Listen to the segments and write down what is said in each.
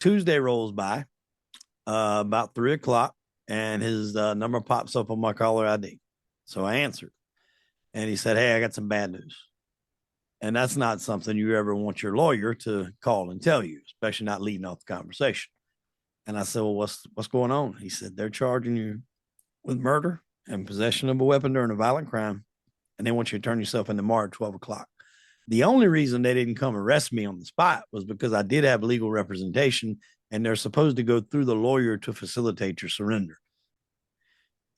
Tuesday rolls by, about 3 o'clock, and his number pops up on my caller ID. So I answered, and he said, "Hey, I got some bad news." And that's not something you ever want your lawyer to call and tell you, especially not leading off the conversation. And I said, "Well, what's going on?" He said, "They're charging you with murder and possession of a weapon during a violent crime, and they want you to turn yourself in tomorrow at 12 o'clock." The only reason they didn't come arrest me on the spot was because I did have legal representation, and they're supposed to go through the lawyer to facilitate your surrender.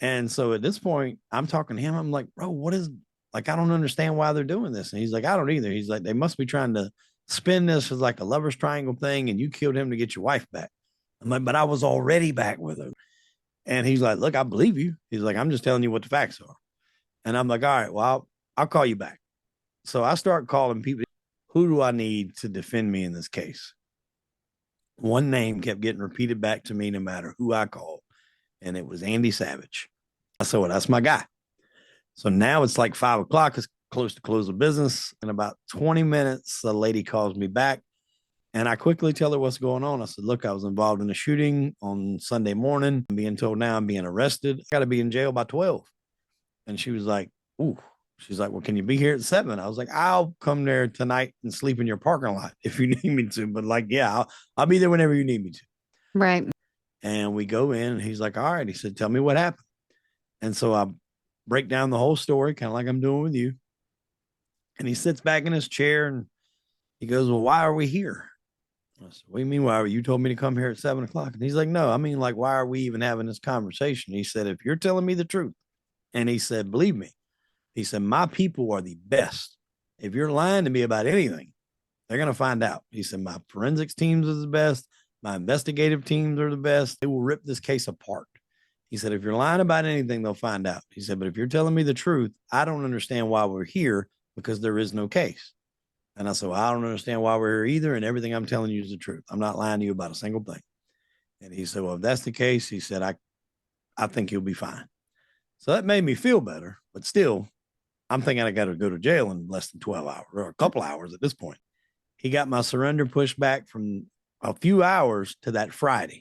And so at this point, I'm talking to him. I'm like, "Bro, what is, like, I don't understand why they're doing this." And he's like, "I don't either." He's like, "They must be trying to spin this as like a lover's triangle thing, and you killed him to get your wife back." I'm like, "But I was already back with her." And he's like, "Look, I believe you." He's like, "I'm just telling you what the facts are." And I'm like, "All right, well, I'll call you back." So I start calling people. Who do I need to defend me in this case? One name kept getting repeated back to me no matter who I called, and it was Andy Savage. I said, "Well, that's my guy." So now it's like 5 o'clock. It's close to close of business. In about 20 minutes, the lady calls me back, and I quickly tell her what's going on. I said, "Look, I was involved in a shooting on Sunday morning. I'm being told now I'm being arrested. I got to be in jail by 12." And she was like, "Ooh." She's like, "Well, can you be here at 7?" I was like, "I'll come there tonight and sleep in your parking lot if you need me to. But like, yeah, I'll be there whenever you need me to." Right. And we go in, and he's like, "All right." He said, "Tell me what happened." And so I break down the whole story, kind of like I'm doing with you. And he sits back in his chair and he goes, "Well, why are we here?" I said, "What do you mean, why? You told me to come here at 7 o'clock." And he's like, "No, I mean, like, why are we even having this conversation?" He said, "If you're telling me the truth," and he said, "Believe me," he said, "my people are the best. If you're lying to me about anything, they're going to find out." He said, "My forensics teams are the best. My investigative teams are the best. They will rip this case apart." He said, "If you're lying about anything, they'll find out." He said, "But if you're telling me the truth, I don't understand why we're here because there is no case." And I said, "Well, I don't understand why we're here either. And everything I'm telling you is the truth. I'm not lying to you about a single thing." And he said, "Well, if that's the case," he said, I think you'll be fine." So that made me feel better. But still, I'm thinking I got to go to jail in less than 12 hours or a couple hours at this point. He got my surrender pushed back from a few hours to that Friday.